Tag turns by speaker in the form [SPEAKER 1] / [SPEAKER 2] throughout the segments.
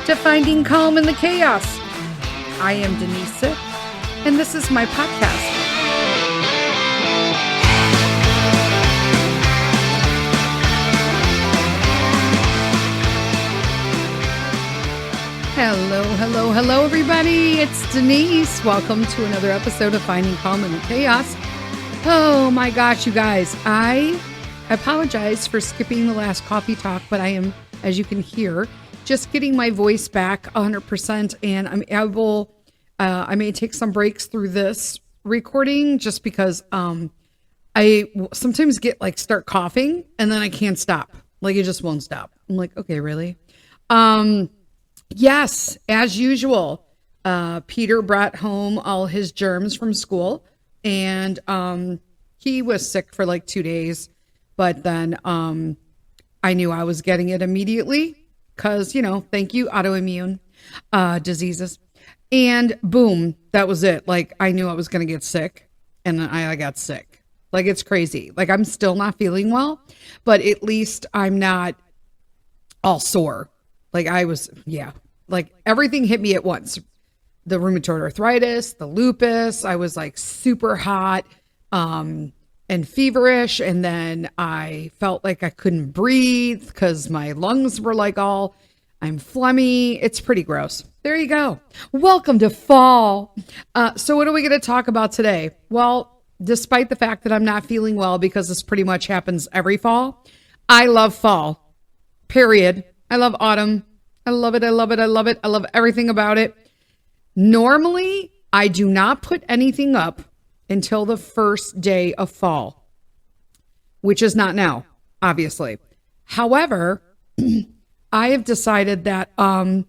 [SPEAKER 1] to Finding Calm in the Chaos. I am Denise Sith, and this is my podcast. Hello, everybody. It's Denise. Welcome to another episode of Finding Calm in the Chaos. Oh my gosh, you guys. I apologize for skipping the last coffee talk, but I am, as you can hear, just getting my voice back 100%, and I may take some breaks through this recording just because I sometimes start coughing and then I can't stop. Like, it just won't stop. I'm like, okay, really? Yes, as usual, Peter brought home all his germs from school, and he was sick for like 2 days, but then I knew I was getting it immediately because, thank you, autoimmune diseases. And boom, that was it. Like, I knew I was going to get sick, and I got sick. Like, it's crazy. Like, I'm still not feeling well, but at least I'm not all sore. Like, like everything hit me at once. The rheumatoid arthritis, the lupus, I was like super hot and feverish. And then I felt like I couldn't breathe because my lungs were like I'm phlegmy. It's pretty gross. There you go. Welcome to fall. So what are we going to talk about today? Well, despite the fact that I'm not feeling well, because this pretty much happens every fall, I love fall, period. I love autumn. I love it. I love it. I love it. I love everything about it. Normally, I do not put anything up until the first day of fall, which is not now, obviously. However, I have decided that I'm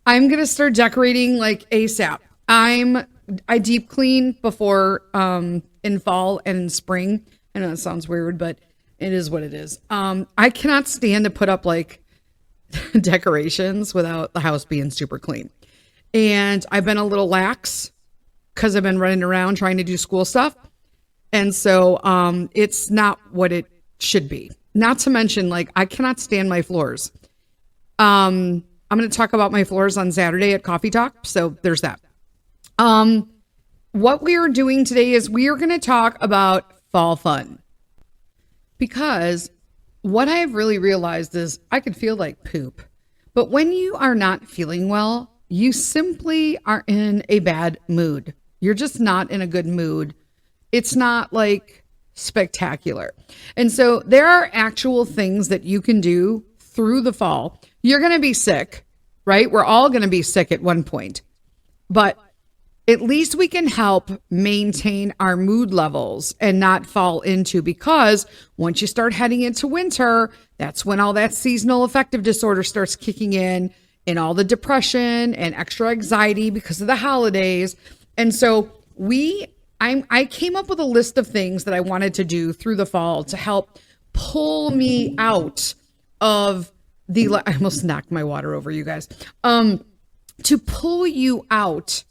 [SPEAKER 1] going to start decorating like ASAP. I deep clean before in fall and in spring. I know it sounds weird, but it is what it is. I cannot stand to put up like decorations without the house being super clean. And I've been a little lax because I've been running around trying to do school stuff. And so it's not what it should be. Not to mention, like, I cannot stand my floors. I'm going to talk about my floors on Saturday at Coffee Talk. So there's that. What we are doing today is we are going to talk about fall fun. Because what I've really realized is I could feel like poop. But when you are not feeling well, you simply are in a bad mood. You're just not in a good mood. It's not like spectacular. And so there are actual things that you can do through the fall. You're going to be sick, right? We're all going to be sick at one point. But at least we can help maintain our mood levels and not fall into, because once you start heading into winter, that's when all that seasonal affective disorder starts kicking in, and all the depression and extra anxiety because of the holidays. And so I came up with a list of things that I wanted to do through the fall to help pull me out of I almost knocked my water over, you guys, to pull you out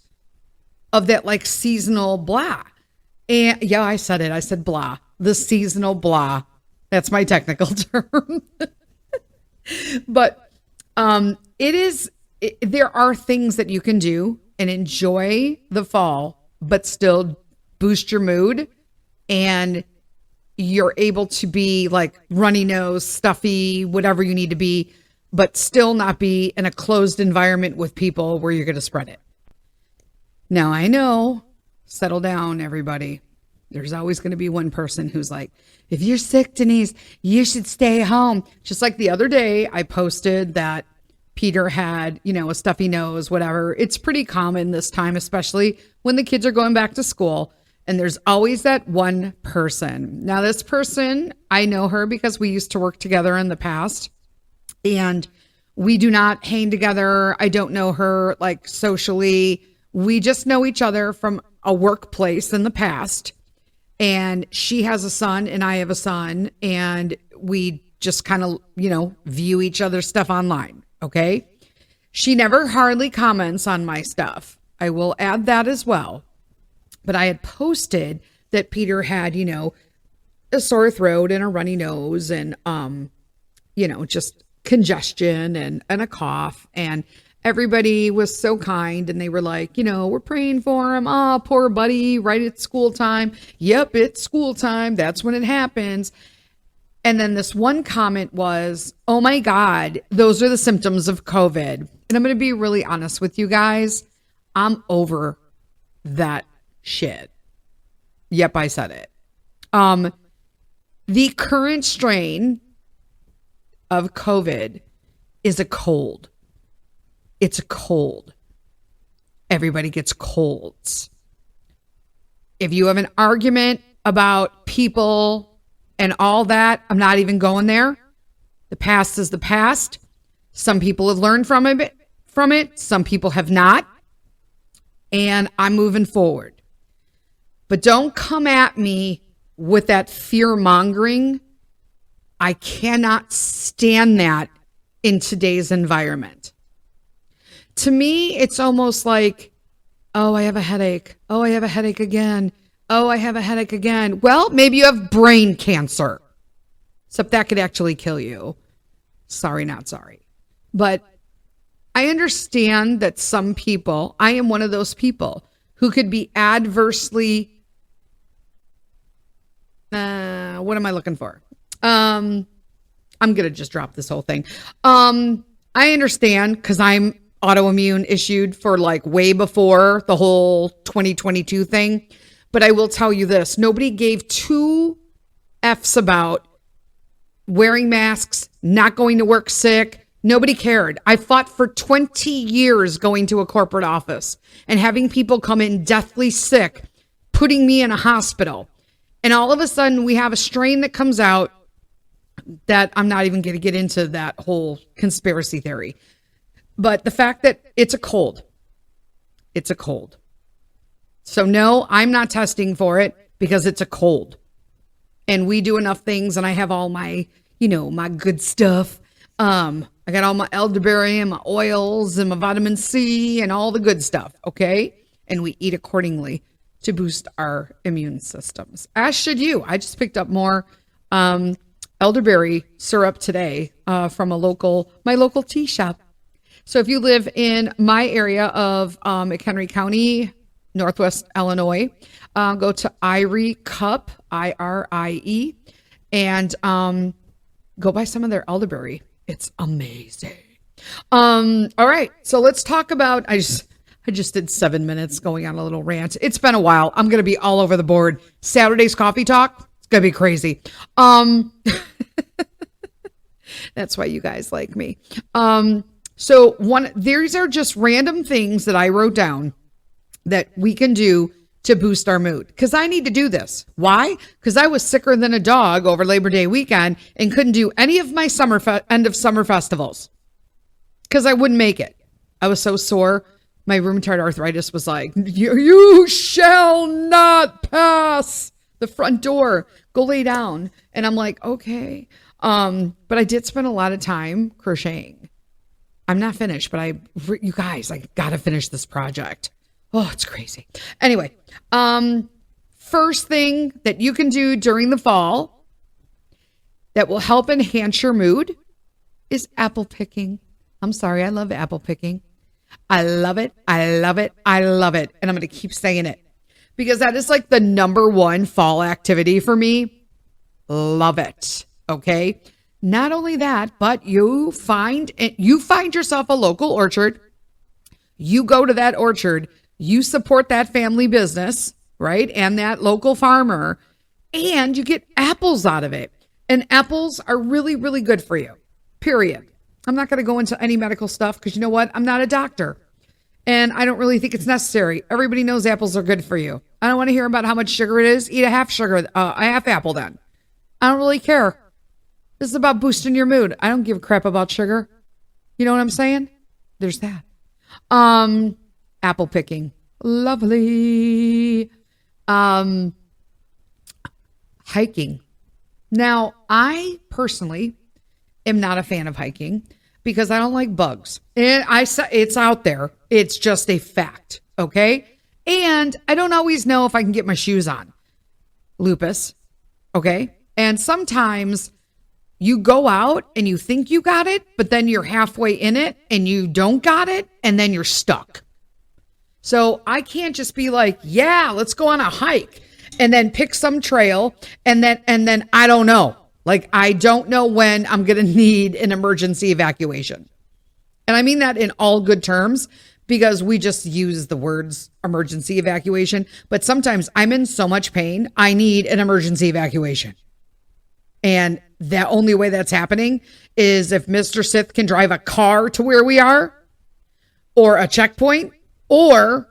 [SPEAKER 1] of that like seasonal blah. And yeah, I said it. I said blah, the seasonal blah. That's my technical term. But there are things that you can do and enjoy the fall, but still boost your mood, and you're able to be like runny nose, stuffy, whatever you need to be, but still not be in a closed environment with people where you're going to spread it. Now, I know, settle down, everybody. There's always going to be one person who's like, if you're sick, Denise, you should stay home. Just like the other day, I posted that Peter had, a stuffy nose, whatever. It's pretty common this time, especially when the kids are going back to school. And there's always that one person. Now, this person, I know her because we used to work together in the past. And we do not hang together. I don't know her like socially. We just know each other from a workplace in the past. And she has a son and I have a son. And we just kind of, view each other's stuff online. Okay. She never hardly comments on my stuff. I will add that as well. But I had posted that Peter had, a sore throat and a runny nose and, just congestion and a cough. And everybody was so kind and they were like, we're praying for him. Oh, poor buddy, right at school time. Yep, it's school time. That's when it happens. And then this one comment was, oh my God, those are the symptoms of COVID. And I'm going to be really honest with you guys. I'm over that shit. Yep, I said it. The current strain of COVID is a cold. It's a cold. Everybody gets colds. If you have an argument about people and all that, I'm not even going there. The past is the past. Some people have learned from it. Some people have not. And I'm moving forward. But don't come at me with that fear mongering. I cannot stand that in today's environment. To me, it's almost like, oh, I have a headache. Oh, I have a headache again. Oh, I have a headache again. Well, maybe you have brain cancer. Except that could actually kill you. Sorry, not sorry. But I understand that some people, I am one of those people who could be adversely, what am I looking for? I'm going to just drop this whole thing. I understand because I'm autoimmune issued for like way before the whole 2022 thing. But I will tell you this, nobody gave two F's about wearing masks, not going to work sick. Nobody cared. I fought for 20 years going to a corporate office and having people come in deathly sick, putting me in a hospital. And all of a sudden we have a strain that comes out that I'm not even going to get into that whole conspiracy theory. But the fact that it's a cold. So no, I'm not testing for it because it's a cold. And we do enough things and I have all my, my good stuff. I got all my elderberry and my oils and my vitamin C and all the good stuff, okay? And we eat accordingly to boost our immune systems. As should you. I just picked up more elderberry syrup today from my local tea shop. So if you live in my area of McHenry County, Northwest Illinois, go to Irie Cup, IRIE, and go buy some of their elderberry. It's amazing. All right, so let's talk about, I just did 7 minutes going on a little rant. It's been a while. I'm going to be all over the board. Saturday's coffee talk, it's going to be crazy. That's why you guys like me. So these are just random things that I wrote down that we can do to boost our mood. Because I need to do this. Why? Because I was sicker than a dog over Labor Day weekend and couldn't do any of my end of summer festivals. Because I wouldn't make it. I was so sore. My rheumatoid arthritis was like, you shall not pass the front door. Go lay down. And I'm like, okay. But I did spend a lot of time crocheting. I'm not finished, but you guys, I got to finish this project. Oh, it's crazy. Anyway, first thing that you can do during the fall that will help enhance your mood is apple picking. I'm sorry, I love apple picking. I love it. I love it. I love it. And I'm going to keep saying it because that is like the number one fall activity for me. Love it. Okay. Not only that, but you find yourself a local orchard. You go to that orchard. You support that family business, right? And that local farmer, and you get apples out of it. And apples are really, really good for you, period. I'm not going to go into any medical stuff because you know what? I'm not a doctor and I don't really think it's necessary. Everybody knows apples are good for you. I don't want to hear about how much sugar it is. Eat a half apple then. I don't really care. This is about boosting your mood. I don't give a crap about sugar. You know what I'm saying? There's that. Apple picking. Lovely. Hiking. Now, I personally am not a fan of hiking because I don't like bugs. And it's out there. It's just a fact. Okay. And I don't always know if I can get my shoes on. Lupus. Okay. And sometimes You go out and you think you got it, but then you're halfway in it and you don't got it, and then you're stuck. So I can't just be like, yeah, let's go on a hike and then pick some trail and then I don't know. Like, I don't know when I'm going to need an emergency evacuation. And I mean that in all good terms, because we just use the words emergency evacuation. But sometimes I'm in so much pain, I need an emergency evacuation. And the only way that's happening is if Mr. Sith can drive a car to where we are, or a checkpoint, or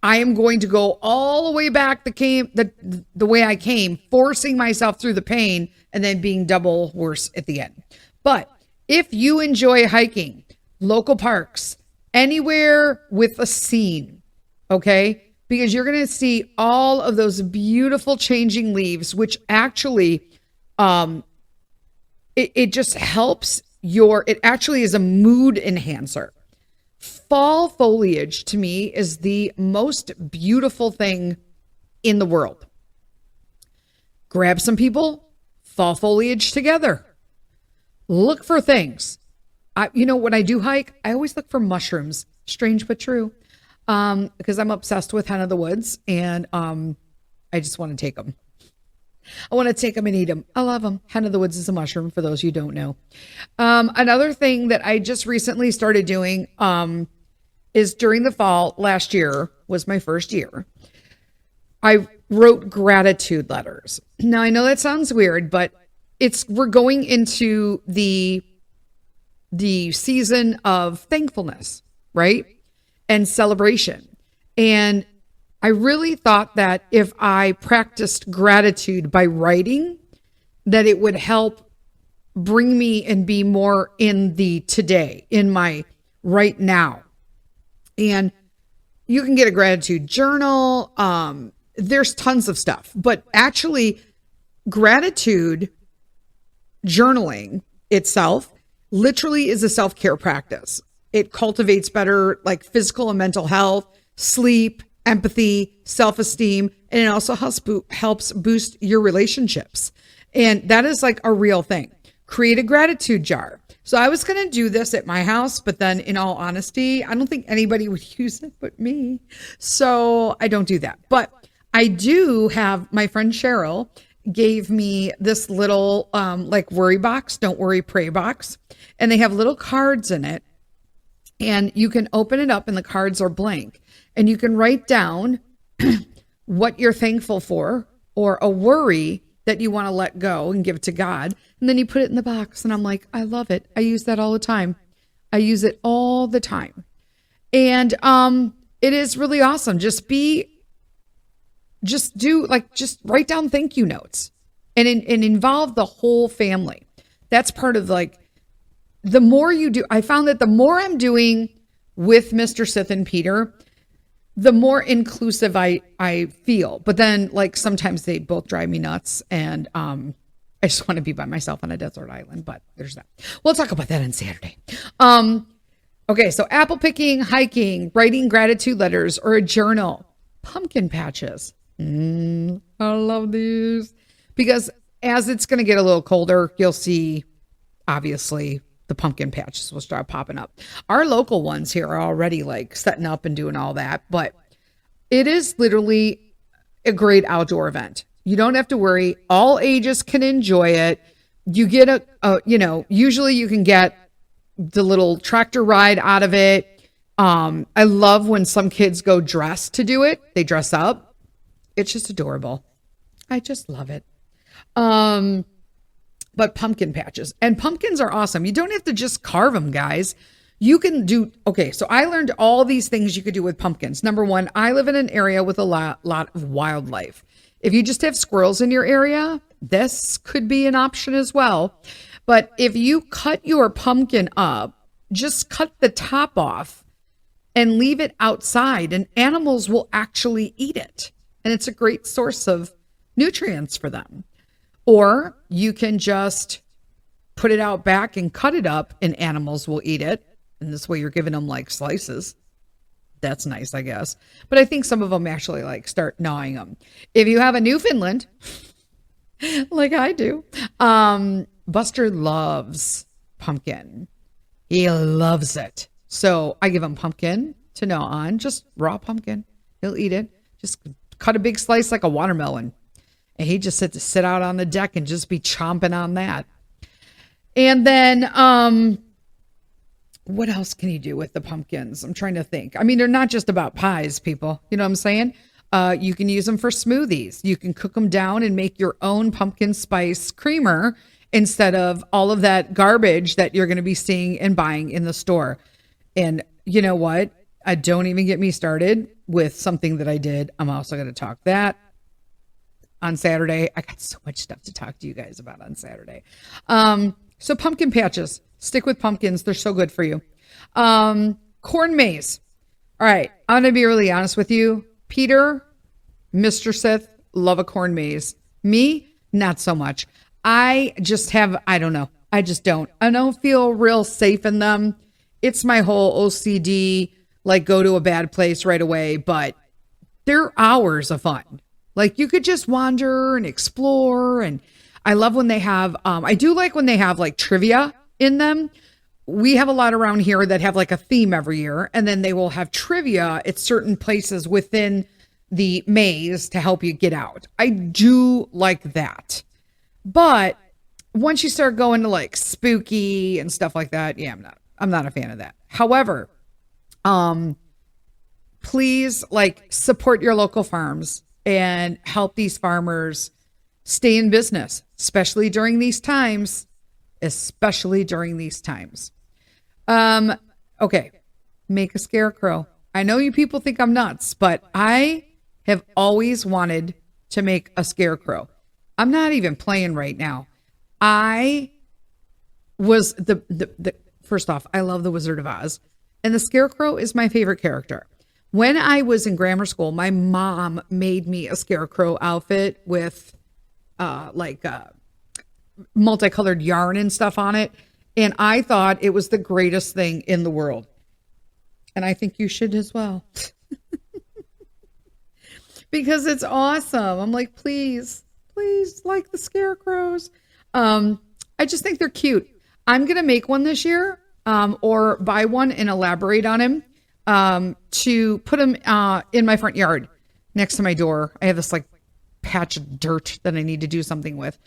[SPEAKER 1] I am going to go all the way back the way I came, forcing myself through the pain and then being double worse at the end. But if you enjoy hiking, local parks, anywhere with a scene, okay? Because you're going to see all of those beautiful changing leaves, which actually, it just helps it actually is a mood enhancer. Fall foliage to me is the most beautiful thing in the world. Grab some people, fall foliage together. Look for things. When I do hike, I always look for mushrooms. Strange but true. Because I'm obsessed with hen of the woods, and I just want to take them. I want to take them and eat them. I love them. Hen of the woods is a mushroom, for those who don't know. Another thing that I just recently started doing is during the fall, last year was my first year, I wrote gratitude letters. Now, I know that sounds weird, but we're going into the season of thankfulness, right? And celebration. And I really thought that if I practiced gratitude by writing, that it would help bring me and be more in the today, in my right now. And you can get a gratitude journal. There's tons of stuff, but actually gratitude journaling itself literally is a self-care practice. It cultivates better, like, physical and mental health, sleep, empathy, self-esteem, and it also helps boost your relationships. And that is like a real thing. Create a gratitude jar. So I was going to do this at my house, but then in all honesty, I don't think anybody would use it but me. So I don't do that. But I do have, my friend Cheryl gave me this little like worry box, don't worry, pray box. And they have little cards in it. And you can open it up and the cards are blank. And you can write down what you're thankful for, or a worry that you want to let go and give to God. And then you put it in the box. And I'm like, I love it. I use that all the time. I use it all the time. And it is really awesome. Just write down thank you notes and involve the whole family. That's part of, like, the more you do, I found that the more I'm doing with Mr. Sith and Peter, the more inclusive I feel. But then, like, sometimes they both drive me nuts, and I just want to be by myself on a desert island, but there's that. We'll talk about that on Saturday. Okay, so apple picking, hiking, writing gratitude letters, or a journal. Pumpkin patches. I love these. Because as it's going to get a little colder, you'll see, obviously, the pumpkin patches will start popping up. Our local ones here are already, like, setting up and doing all that, but it is literally a great outdoor event. You don't have to worry. All ages can enjoy it. You get usually you can get the little tractor ride out of it. I love when some kids go dressed to do it. They dress up. It's just adorable. I just love it. But pumpkin patches, and pumpkins are awesome. You don't have to just carve them, guys. You can do, okay, so I learned all these things you could do with pumpkins. Number one, I live in an area with a lot of wildlife. If you just have squirrels in your area, this could be an option as well. But if you cut your pumpkin up, just cut the top off and leave it outside, and animals will actually eat it. And it's a great source of nutrients for them. Or you can just put it out back and cut it up, and animals will eat it. And this way you're giving them, like, slices. That's nice, I guess. But I think some of them actually, like, start gnawing them. If you have a Newfoundland, like I do, Buster loves pumpkin. He loves it. So I give him pumpkin to now on, just raw pumpkin. He'll eat it. Just cut a big slice like a watermelon. And he just sit out on the deck and just be chomping on that. And then, what else can you do with the pumpkins? I'm trying to think. I mean, they're not just about pies, people. You know what I'm saying? You can use them for smoothies. You can cook them down and make your own pumpkin spice creamer instead of all of that garbage that you're going to be seeing and buying in the store. And you know what? Don't even get me started with something that I did. I'm also going to talk that on Saturday. I got so much stuff to talk to you guys about on Saturday. So pumpkin patches, stick with pumpkins. They're so good for you. Corn maze. All right. I'm going to be really honest with you. Peter, Mr. Sith, love a corn maze. Me, not so much. I don't know. I just don't. I don't feel real safe in them. It's my whole OCD, like go to a bad place right away, but they're hours of fun. Like you could just wander and explore. And I love when they have, I do like when they have like trivia in them. We have a lot around here that have like a theme every year, and then they will have trivia at certain places within the maze to help you get out. I do like that. But once you start going to like spooky and stuff like that, yeah, I'm not a fan of that. However, please like support your local farms and help these farmers stay in business, especially during these times. Okay. Make a scarecrow. I know you people think I'm nuts, but I have always wanted to make a scarecrow. I'm not even playing right now. I was first off, I love the Wizard of Oz, and the scarecrow is my favorite character. When I was in grammar school, my mom made me a scarecrow outfit with multicolored yarn and stuff on it. And I thought it was the greatest thing in the world. And I think you should as well. Because it's awesome. I'm like, please like the scarecrows. I just think they're cute. I'm going to make one this year, or buy one and elaborate on him, to put him, in my front yard next to my door. I have this like patch of dirt that I need to do something with,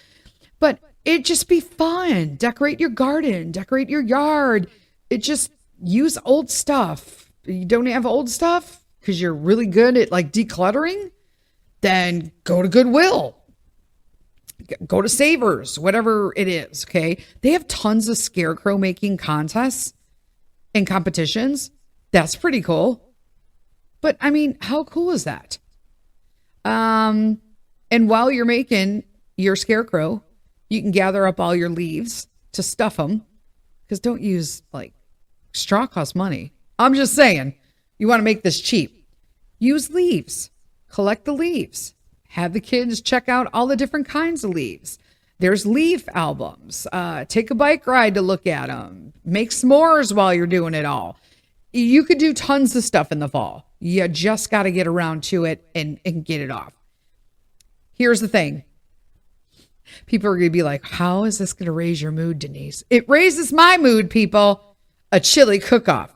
[SPEAKER 1] but it'd just be fun. Decorate your garden, decorate your yard. It just use old stuff. You don't have old stuff because you're really good at like decluttering, then go to Goodwill, go to Savers, whatever it is. Okay. They have tons of scarecrow making contests and competitions. That's pretty cool. But I mean, how cool is that? And while you're making your scarecrow, you can gather up all your leaves to stuff them, because don't use like straw costs money. I'm just saying, you want to make this cheap. Use leaves, collect the leaves, have the kids check out all the different kinds of leaves. There's leaf albums. Take a bike ride to look at them. Make s'mores while you're doing it all. You could do tons of stuff in the fall. You just got to get around to it and get it off. Here's the thing. People are going to be like, how is this going to raise your mood, Denise? It raises my mood, people. A chili cook-off.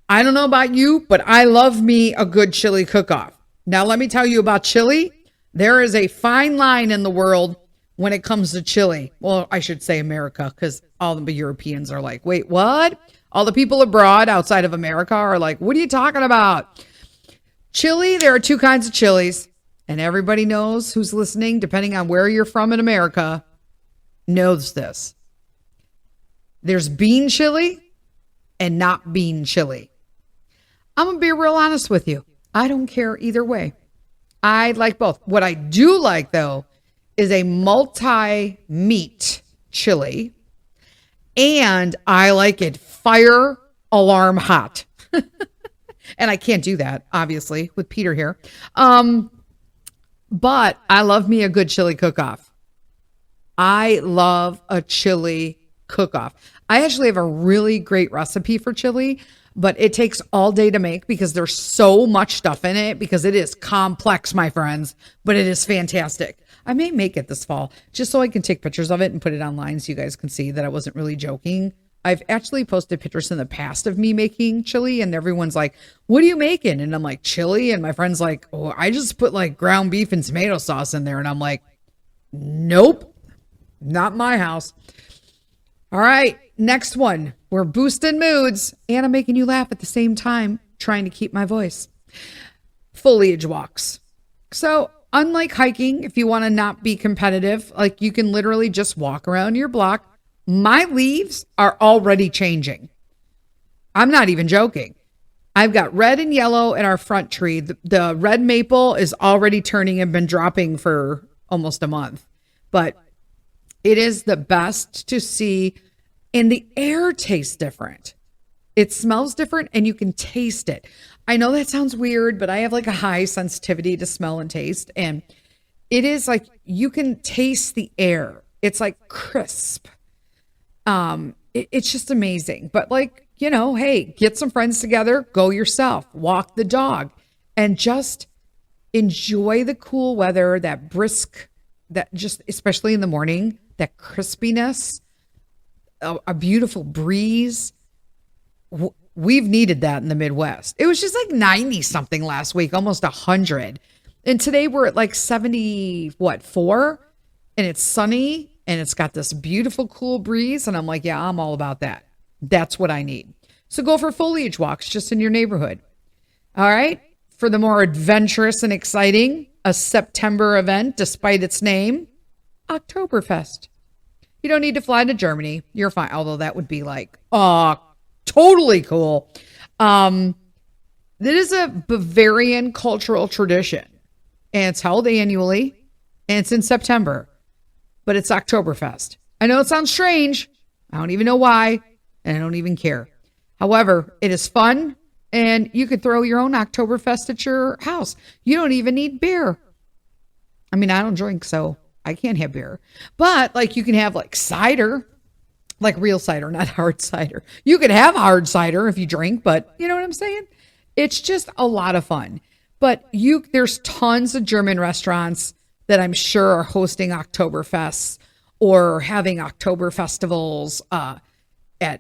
[SPEAKER 1] I don't know about you, but I love me a good chili cook-off. Now, let me tell you about chili. There is a fine line in the world when it comes to chili. Well, I should say America, because all the Europeans are like, wait, what? All the people abroad outside of America are like, what are you talking about? Chili, there are two kinds of chilies. And everybody knows who's listening, depending on where you're from in America, knows this. There's bean chili and not bean chili. I'm going to be real honest with you. I don't care either way. I like both. What I do like, though, is a multi-meat chili. And I like it fire alarm hot. And I can't do that, obviously, with Peter here. But I love me a good chili cook-off. I love a chili cook-off. I actually have a really great recipe for chili, but it takes all day to make because there's so much stuff in it, because it is complex, my friends, but it is fantastic. I may make it this fall just so I can take pictures of it and put it online so you guys can see that I wasn't really joking. I've actually posted pictures in the past of me making chili and everyone's like, what are you making? And I'm like, chili. And my friend's like, oh, I just put like ground beef and tomato sauce in there. And I'm like, nope, not my house. All right, next one. We're boosting moods and I'm making you laugh at the same time, trying to keep my voice. Foliage walks. So unlike hiking, if you want to not be competitive, like you can literally just walk around your block. My leaves are already changing. I'm not even joking. I've got red and yellow in our front tree. The red maple is already turning and been dropping for almost a month. But it is the best to see. And the air tastes different. It smells different and you can taste it. I know that sounds weird, but I have like a high sensitivity to smell and taste. And it is like you can taste the air. It's like crisp. It's just amazing. But like, you know, hey, get some friends together, go yourself, walk the dog, and just enjoy the cool weather, that brisk, that just, especially in the morning, that crispiness, a beautiful breeze. We've needed that in the Midwest. It was just like 90 something last week, almost 100. And today we're at like 4, and it's sunny. And it's got this beautiful, cool breeze. And I'm like, yeah, I'm all about that. That's what I need. So go for foliage walks just in your neighborhood. All right. For the more adventurous and exciting, a September event, despite its name, Oktoberfest. You don't need to fly to Germany. You're fine. Although that would be like, totally cool. That is a Bavarian cultural tradition. And it's held annually. And it's in September. But it's Oktoberfest. I know it sounds strange. I don't even know why, and I don't even care. However, it is fun, and you could throw your own Oktoberfest at your house. You don't even need beer. I mean, I don't drink, so I can't have beer. But, like, you can have, like, cider, like real cider, not hard cider. You could have hard cider if you drink, but you know what I'm saying? It's just a lot of fun. But there's tons of German restaurants that I'm sure are hosting Oktoberfests or having October festivals at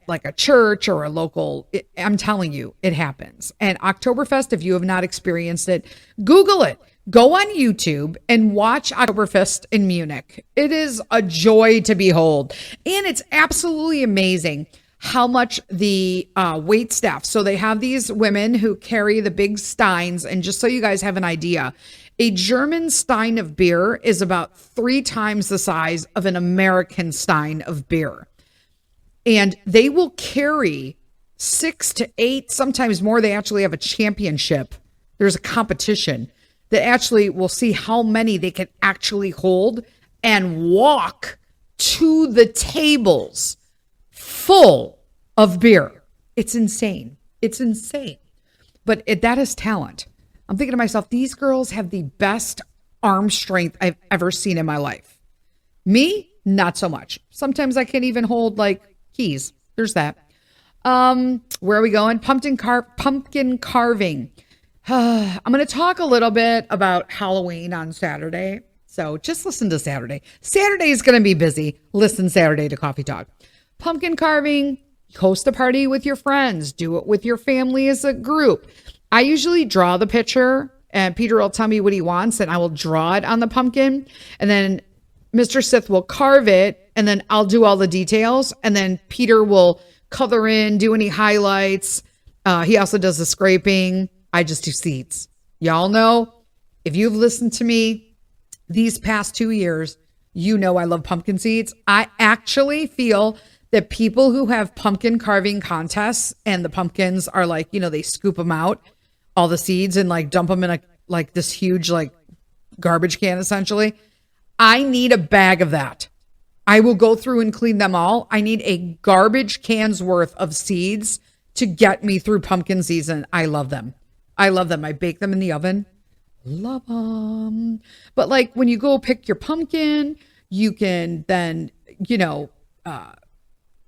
[SPEAKER 1] like a church or a local. I'm telling you, it happens. And Oktoberfest, if you have not experienced it, Google it. Go on YouTube and watch Oktoberfest in Munich. It is a joy to behold. And it's absolutely amazing how much the wait staff. So they have these women who carry the big steins. And just so you guys have an idea, a German stein of beer is about 3 times the size of an American stein of beer. And they will carry 6 to 8, sometimes more. They actually have a championship. There's a competition that actually will see how many they can actually hold and walk to the tables full of beer. It's insane. It's insane. But that is talent. I'm thinking to myself, these girls have the best arm strength I've ever seen in my life. Me, not so much. Sometimes I can't even hold like keys. There's that. Where are we going? Pumpkin carving. I'm going to talk a little bit about Halloween on Saturday. So just listen to Saturday. Saturday is going to be busy. Listen Saturday to Coffee Talk. Pumpkin carving, host a party with your friends. Do it with your family as a group. I usually draw the picture and Peter will tell me what he wants and I will draw it on the pumpkin. And then Mr. Sith will carve it and then I'll do all the details. And then Peter will color in, do any highlights. He also does the scraping. I just do seeds. Y'all know, if you've listened to me these past 2 years, you know I love pumpkin seeds. I actually feel that people who have pumpkin carving contests and the pumpkins are like, you know, they scoop them out, all the seeds, and like dump them in like this huge like garbage can essentially. I need a bag of that. I will go through and clean them all. I need a garbage can's worth of seeds to get me through pumpkin season. I love them. I love them. I bake them in the oven. Love them. But like when you go pick your pumpkin, you can then, you know,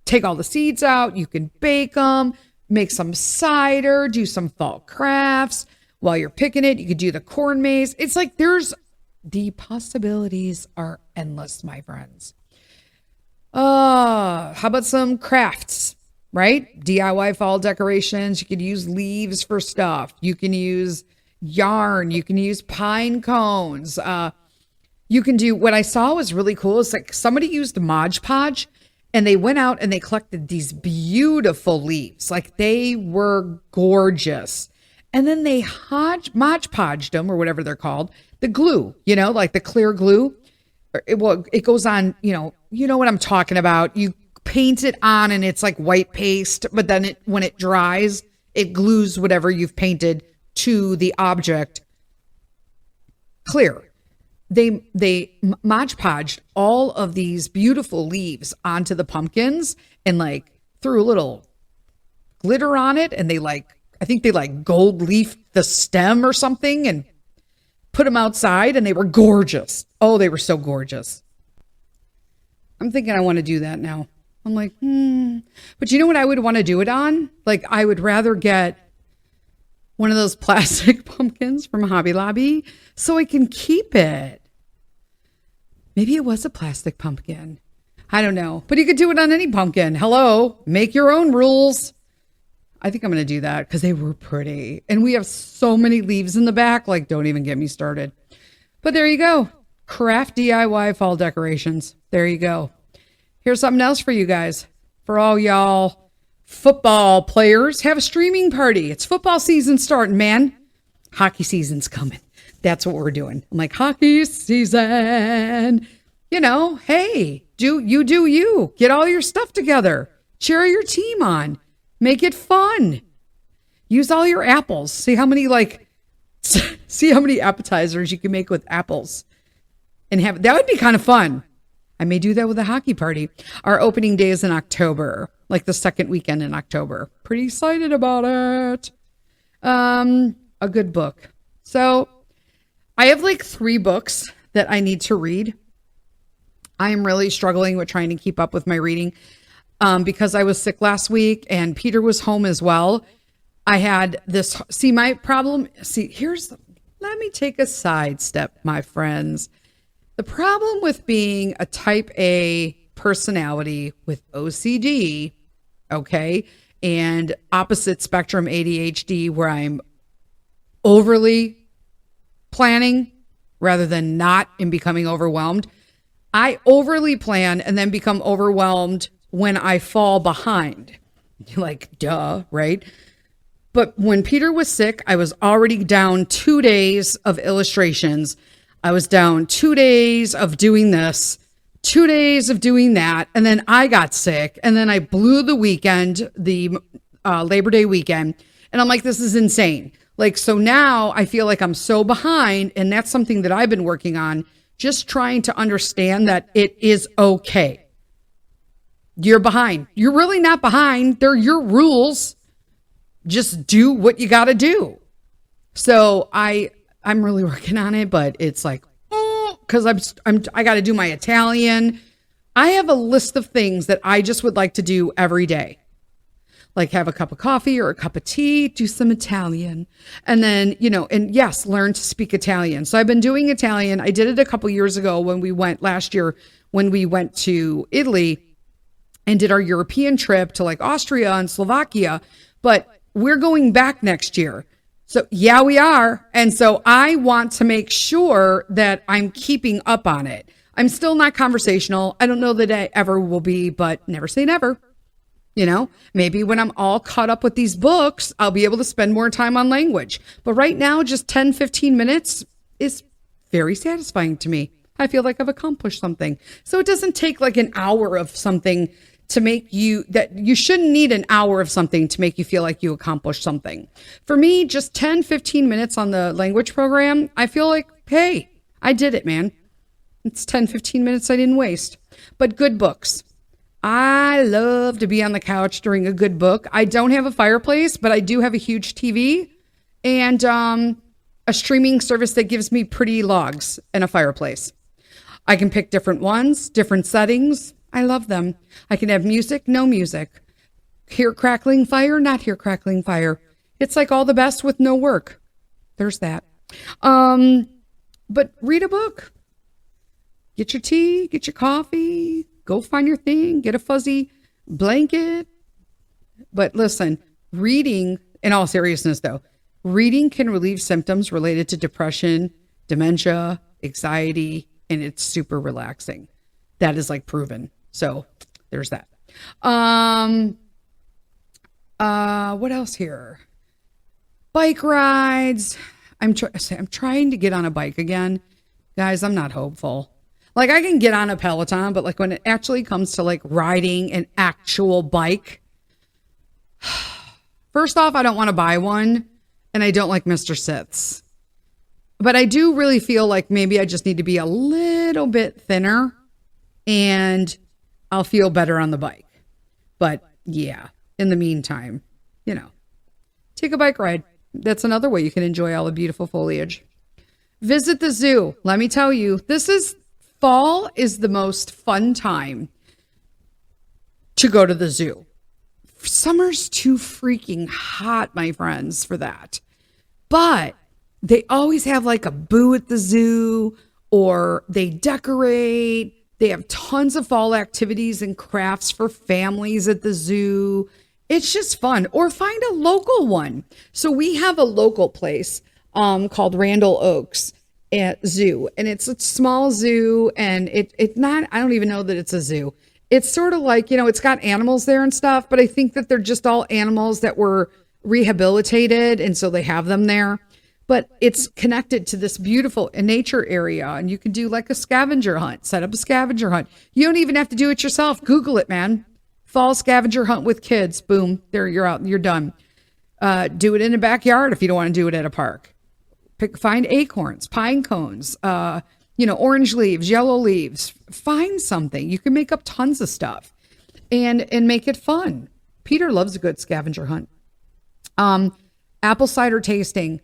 [SPEAKER 1] take all the seeds out. You can bake them, make some cider, do some fall crafts. While you're picking it, you could do the corn maze. It's like there's The possibilities are endless, my friends. How about some crafts, right? DIY fall decorations. You could use leaves for stuff. You can use yarn. You can use pine cones. You can do, what I saw was really cool. Is like somebody used Mod Podge and they went out and they collected these beautiful leaves. Like they were gorgeous. And then they Mod Podged them, or whatever they're called, the glue, like the clear glue. It goes on, you know what I'm talking about. You paint it on and it's like white paste, but then when it dries, it glues whatever you've painted to the object clear. They Mod Podged all of these beautiful leaves onto the pumpkins and like threw a little glitter on it. And I think they gold leaf the stem or something and put them outside, and they were gorgeous. Oh, they were so gorgeous. I'm thinking I want to do that now. I'm like, But you know what I would want to do it on? Like, I would rather get one of those plastic pumpkins from Hobby Lobby so I can keep it. Maybe it was a plastic pumpkin. I don't know. But you could do it on any pumpkin. Hello, make your own rules. I think I'm going to do that because they were pretty. And we have so many leaves in the back. Like, don't even get me started. But there you go. Craft DIY fall decorations. There you go. Here's something else for you guys. For all y'all football players, have a streaming party. It's football season starting, man. Hockey season's coming. That's what we're doing. I'm like, hockey season. Hey, do you. Get all your stuff together. Cheer your team on. Make it fun. Use all your apples. See how many appetizers you can make with apples. And that would be kind of fun. I may do that with a hockey party. Our opening day is in October, like the second weekend in October. Pretty excited about it. A good book. So I have 3 books that I need to read. I am really struggling with trying to keep up with my reading. Because I was sick last week and Peter was home as well. I had this, my problem, let me take a sidestep, my friends. The problem with being a type A personality with OCD, okay, and opposite spectrum ADHD, where I'm overly planning rather than not and becoming overwhelmed. I overly plan and then become overwhelmed when I fall behind. Like, duh, right? But when Peter was sick, I was already down 2 days of illustrations. I was down 2 days of doing this, 2 days of doing that. And then I got sick. And then I blew the weekend, the Labor Day weekend. And I'm like, this is insane. So now I feel like I'm so behind. And that's something that I've been working on, just trying to understand that it is okay. You're behind. You're really not behind. They're your rules. Just do what you got to do. So I'm really working on it, but it's like, because I got to do my Italian. I have a list of things that I just would like to do every day. Like have a cup of coffee or a cup of tea, do some Italian. And then, and yes, learn to speak Italian. So I've been doing Italian. I did it a couple years ago last year when we went to Italy and did our European trip to Austria and Slovakia, but we're going back next year. So yeah, we are. And so I want to make sure that I'm keeping up on it. I'm still not conversational. I don't know that I ever will be, but never say never. Maybe when I'm all caught up with these books, I'll be able to spend more time on language. But right now, just 10, 15 minutes is very satisfying to me. I feel like I've accomplished something. So it doesn't take an hour of something to make you shouldn't need an hour of something to make you feel like you accomplished something. For me, just 10, 15 minutes on the language program, I feel like, hey, I did it, man. It's 10, 15 minutes I didn't waste. But good books. I love to be on the couch during a good book. I don't have a fireplace, but I do have a huge TV and a streaming service that gives me pretty logs and a fireplace. I can pick different ones, different settings. I love them. I can have music, no music. Hear crackling fire, not hear crackling fire. It's like all the best with no work. There's that. But read a book. Get your tea, get your coffee, go find your thing, get a fuzzy blanket. But listen, reading, in all seriousness though, reading can relieve symptoms related to depression, dementia, anxiety, and it's super relaxing. That is like proven. So there's that. What else here? Bike rides. I'm trying to get on a bike again. Guys, I'm not hopeful. Like I can get on a Peloton, but like when it actually comes to like riding an actual bike, first off, I don't want to buy one and I don't like Mr. Siths. But I do really feel like maybe I just need to be a little bit thinner and I'll feel better on the bike. But yeah, in the meantime, take a bike ride. That's another way you can enjoy all the beautiful foliage. Visit the zoo. Let me tell you, fall is the most fun time to go to the zoo. Summer's too freaking hot, my friends, for that. But they always have like a boo at the zoo, or they decorate. They have tons of fall activities and crafts for families at the zoo. It's just fun. Or find a local one. So we have a local place called Randall Oaks at Zoo. And it's a small zoo, and it's not, I don't even know that it's a zoo. It's sort of like, it's got animals there and stuff, but I think that they're just all animals that were rehabilitated, and so they have them there. But it's connected to this beautiful nature area, and you can do like a scavenger hunt, set up a scavenger hunt. You don't even have to do it yourself. Google it, man. Fall scavenger hunt with kids. Boom. There, you're out. You're done. Do it in a backyard if you don't want to do it at a park. Find acorns, pine cones, orange leaves, yellow leaves. Find something. You can make up tons of stuff and make it fun. Peter loves a good scavenger hunt. Apple cider tasting.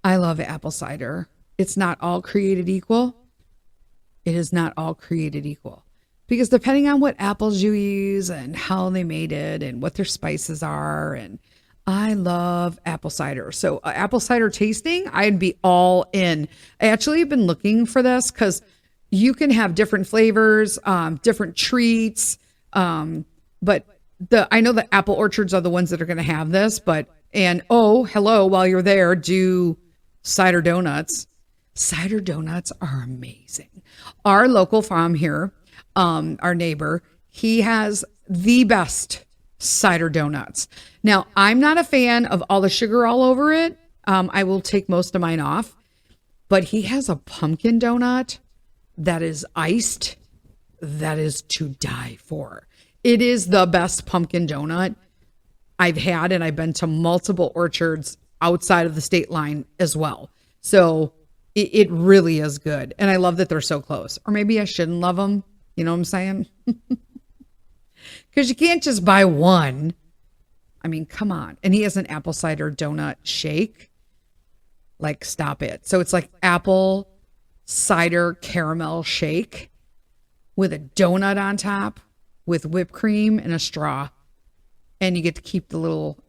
[SPEAKER 1] I love apple cider. It's not all created equal. It is not all created equal. Because depending on what apples you use and how they made it and what their spices are, and I love apple cider. So apple cider tasting, I'd be all in. I actually have been looking for this because you can have different flavors, different treats. But I know the apple orchards are the ones that are going to have this. While you're there, do cider donuts. Cider donuts are amazing. Our local farm here, our neighbor, he has the best cider donuts. Now, I'm not a fan of all the sugar all over it. I will take most of mine off, but he has a pumpkin donut that is iced. That is to die for. It is the best pumpkin donut I've had, and I've been to multiple orchards outside of the state line as well. So it really is good. And I love that they're so close. Or maybe I shouldn't love them. You know what I'm saying? Because you can't just buy one. I mean, come on. And he has an apple cider donut shake. Like, stop it. So it's like apple cider caramel shake with a donut on top with whipped cream and a straw. And you get to keep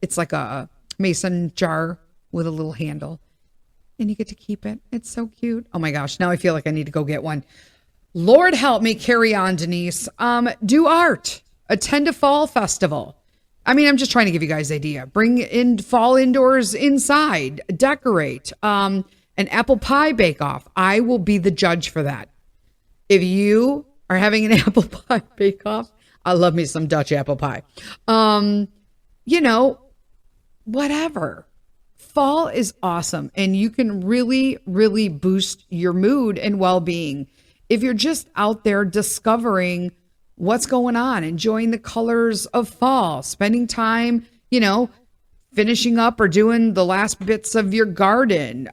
[SPEAKER 1] it's like a mason jar with a little handle. And you get to keep it. It's so cute. Oh my gosh. Now I feel like I need to go get one. Lord help me, carry on, Denise. Do art. Attend a fall festival. I mean, I'm just trying to give you guys an idea. Bring in fall indoors inside. Decorate. An apple pie bake-off. I will be the judge for that. If you are having an apple pie bake-off, I love me some Dutch apple pie. Whatever. Fall is awesome, and you can really, really boost your mood and well-being if you're just out there discovering what's going on, enjoying the colors of fall, spending time, finishing up or doing the last bits of your garden.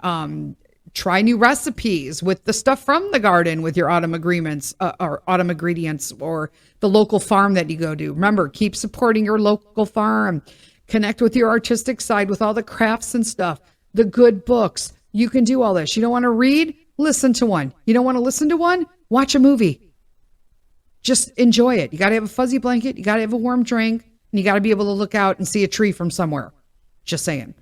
[SPEAKER 1] Try new recipes with the stuff from the garden with your autumn ingredients or the local farm that you go to. Remember, keep supporting your local farm. Connect with your artistic side with all the crafts and stuff, the good books. You can do all this. You don't want to read? Listen to one. You don't want to listen to one? Watch a movie. Just enjoy it. You got to have a fuzzy blanket. You got to have a warm drink. And you got to be able to look out and see a tree from somewhere. Just saying.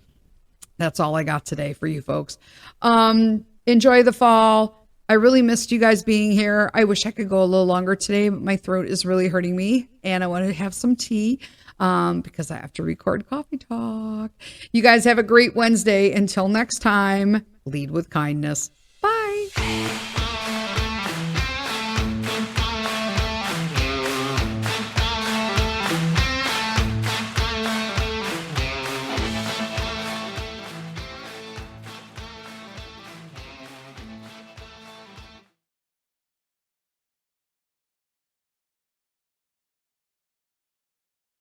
[SPEAKER 1] That's all I got today for you folks. And enjoy the fall. I really missed you guys being here. I wish I could go a little longer today, but my throat is really hurting me and I want to have some tea because I have to record Coffee Talk. You guys have a great Wednesday. Until next time, lead with kindness.